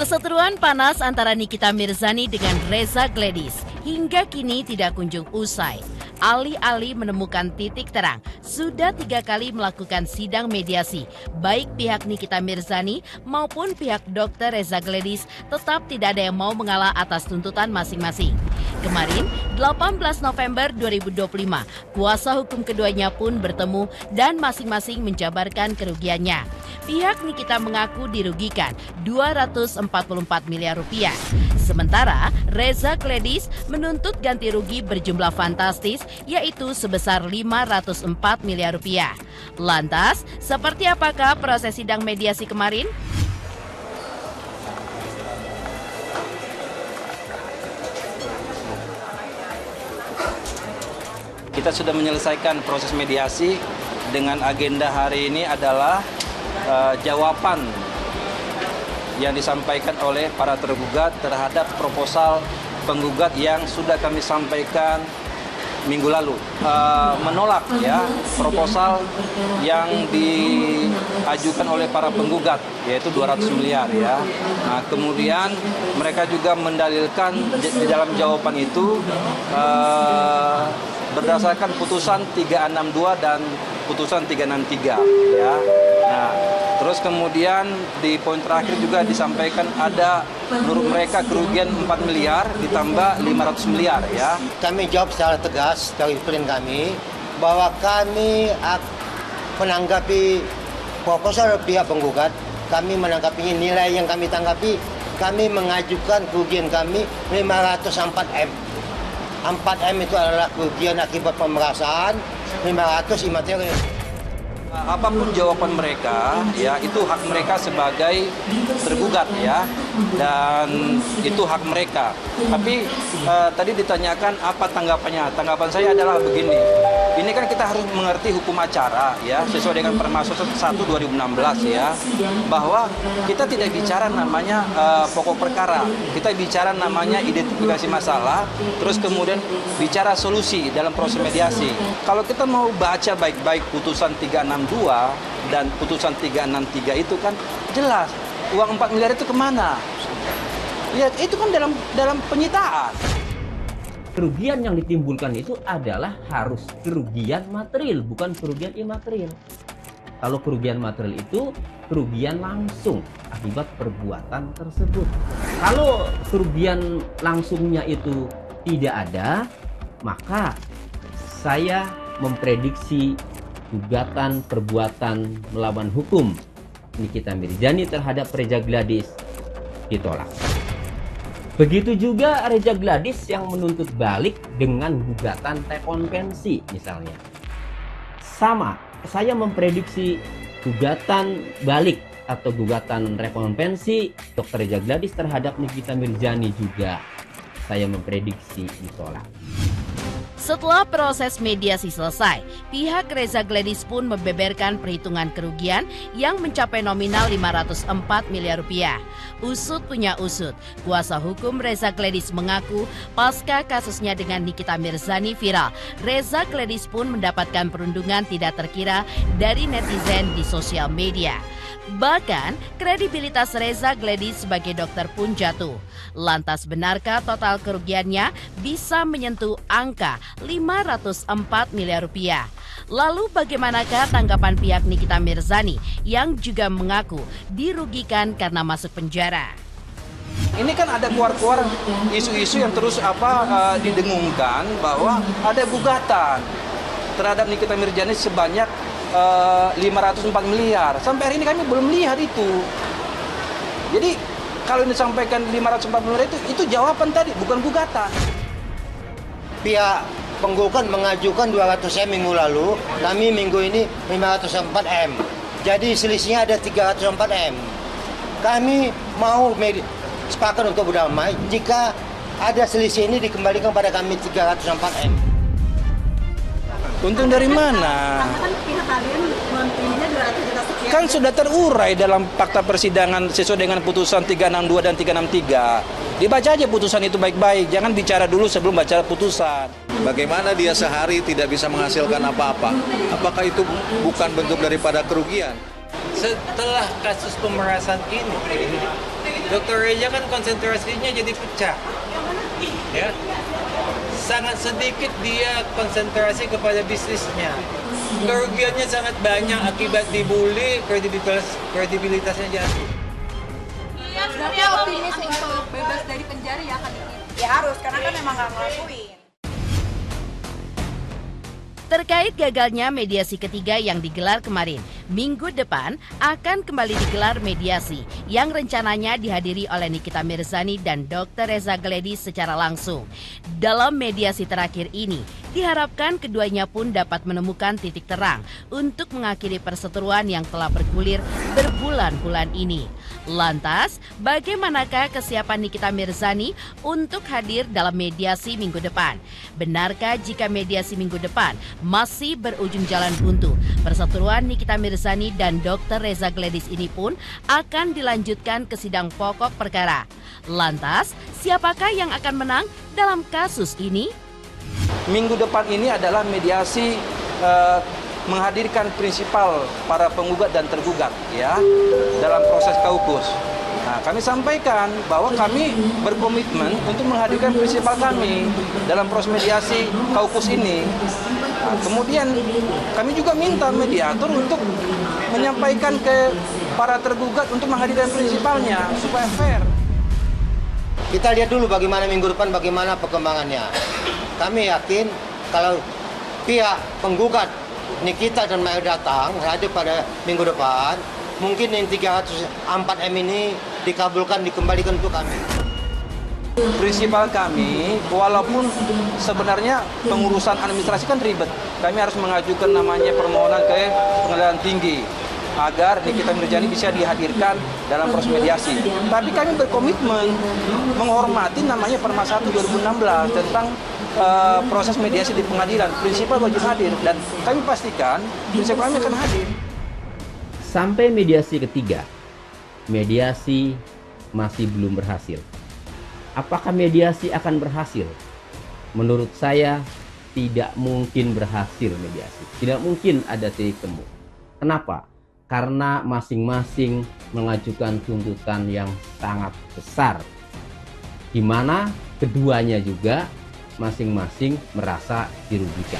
Perseteruan panas antara Nikita Mirzani dengan Reza Gladys hingga kini tidak kunjung usai. Alih-alih menemukan titik terang, sudah 3 kali melakukan sidang mediasi. Baik pihak Nikita Mirzani maupun pihak Dr. Reza Gladys tetap tidak ada yang mau mengalah atas tuntutan masing-masing. Kemarin, 18 November 2025, kuasa hukum keduanya pun bertemu dan masing-masing menjabarkan kerugiannya. Pihak Nikita mengaku dirugikan 244 miliar rupiah. Sementara Reza Gladys menuntut ganti rugi berjumlah fantastis yaitu sebesar 504 miliar rupiah. Lantas, seperti apakah proses sidang mediasi kemarin? Kita sudah menyelesaikan proses mediasi dengan agenda hari ini adalah jawaban yang disampaikan oleh para tergugat terhadap proposal penggugat yang sudah kami sampaikan minggu lalu, menolak ya proposal yang diajukan oleh para penggugat yaitu 200 miliar ya. Nah, kemudian mereka juga mendalilkan di dalam jawaban itu berdasarkan putusan 362 dan putusan 363 ya. Nah, terus kemudian di poin terakhir juga disampaikan ada menurut mereka kerugian 4 miliar ditambah 500 miliar ya. Kami jawab secara tegas dari klien kami bahwa kami menanggapi proposal pihak penggugat, kami menanggapinya nilai yang kami tanggapi, kami mengajukan kerugian kami 504 M. 4M itu adalah kerugian akibat pemerasan, 500 imaterial. Apapun jawaban mereka, ya itu hak mereka sebagai tergugat ya, dan itu hak mereka. Tapi tadi ditanyakan apa tanggapannya? Tanggapan saya adalah begini. Ini kan kita harus mengerti hukum acara ya, sesuai dengan Permasa 1 2016 ya, bahwa kita tidak bicara namanya pokok perkara, kita bicara namanya identifikasi masalah, terus kemudian bicara solusi dalam proses mediasi. Kalau kita mau baca baik-baik putusan 362 dan putusan 363 itu kan jelas uang 4 miliar itu kemana? Ya itu kan dalam penyitaan. Kerugian yang ditimbulkan itu adalah harus kerugian material, bukan kerugian imaterial. Kalau kerugian material itu kerugian langsung akibat perbuatan tersebut. Kalau kerugian langsungnya itu tidak ada, maka saya memprediksi gugatan perbuatan melawan hukum Nikita Mirzani terhadap Reza Gladys ditolak. Begitu juga Reza Gladys yang menuntut balik dengan gugatan rekonvensi misalnya. Sama, saya memprediksi gugatan balik atau gugatan rekonvensi Dr. Reza Gladys terhadap Nikita Mirzani juga saya memprediksi ditolak. Setelah proses mediasi selesai, pihak Reza Gladys pun membeberkan perhitungan kerugian yang mencapai nominal 504 miliar rupiah. Usut punya usut, kuasa hukum Reza Gladys mengaku pasca kasusnya dengan Nikita Mirzani viral, Reza Gladys pun mendapatkan perundungan tidak terkira dari netizen di sosial media. Bahkan, kredibilitas Reza Gladys sebagai dokter pun jatuh. Lantas benarkah total kerugiannya bisa menyentuh angka 504 miliar rupiah? Lalu bagaimanakah tanggapan pihak Nikita Mirzani yang juga mengaku dirugikan karena masuk penjara? Ini kan ada keluar-keluar isu-isu yang terus didengungkan bahwa ada gugatan terhadap Nikita Mirzani sebanyak 504 miliar. Sampai hari ini kami belum lihat itu. Jadi kalau ini disampaikan 504 miliar itu jawaban tadi, bukan gugatan. Pihak penggugat mengajukan 200 M minggu lalu, kami minggu ini 504 M. Jadi selisihnya ada 304 M. Kami mau sepakat untuk berdamai jika ada selisih ini dikembalikan pada kami 304 M. Untung dari mana? Kan pihak kalian memilihnya 200 juta sekian. Kan sudah terurai dalam fakta persidangan sesuai dengan putusan 362 dan 363. Dibaca aja putusan itu baik-baik, jangan bicara dulu sebelum baca putusan. Bagaimana dia sehari tidak bisa menghasilkan apa-apa? Apakah itu bukan bentuk daripada kerugian? Setelah kasus pemerasan ini, Dr. Reza kan konsentrasinya jadi pecah. Ya. Sangat sedikit dia konsentrasi kepada bisnisnya. Kerugiannya sangat banyak akibat dibully, kredibilitasnya jatuh. Berarti optimis untuk bebas dari penjara ya kan ini? Ya harus, karena kan memang nggak ngelakuin. Terkait gagalnya mediasi ketiga yang digelar kemarin, minggu depan akan kembali digelar mediasi yang rencananya dihadiri oleh Nikita Mirzani dan Dr. Reza Gledis secara langsung. Dalam mediasi terakhir ini, diharapkan keduanya pun dapat menemukan titik terang untuk mengakhiri perseteruan yang telah bergulir berbulan-bulan ini. Lantas, bagaimanakah kesiapan Nikita Mirzani untuk hadir dalam mediasi minggu depan? Benarkah jika mediasi minggu depan masih berujung jalan buntu, perseteruan Nikita Mirzani dan Dr. Reza Gledis ini pun akan dilanjutkan ke sidang pokok perkara? Lantas, siapakah yang akan menang dalam kasus ini? Minggu depan ini adalah mediasi menghadirkan prinsipal para penggugat dan tergugat ya dalam proses kaukus. Nah, kami sampaikan bahwa kami berkomitmen untuk menghadirkan prinsipal kami dalam proses mediasi kaukus ini. Nah, kemudian kami juga minta mediator untuk menyampaikan ke para tergugat untuk menghadirkan prinsipalnya supaya fair. Kita lihat dulu bagaimana minggu depan, bagaimana perkembangannya. Kami yakin kalau pihak penggugat Nikita dan Mayor datang hadir pada minggu depan, mungkin yang 304M ini dikabulkan, dikembalikan untuk kami. Prinsipal kami, walaupun sebenarnya pengurusan administrasi kan ribet, kami harus mengajukan namanya permohonan ke Pengadilan Tinggi agar Nikita Mirzani bisa dihadirkan dalam proses mediasi. Tapi kami berkomitmen menghormati namanya Perma 1 2016 tentang proses mediasi di pengadilan. Prinsipal wajib hadir dan kami pastikan prinsipal kami akan hadir. Sampai mediasi ketiga, mediasi masih belum berhasil. Apakah mediasi akan berhasil? Menurut saya tidak mungkin berhasil mediasi. Tidak mungkin ada titik temu. Kenapa? Karena masing-masing mengajukan tuntutan yang sangat besar, di mana keduanya juga masing-masing merasa dirugikan.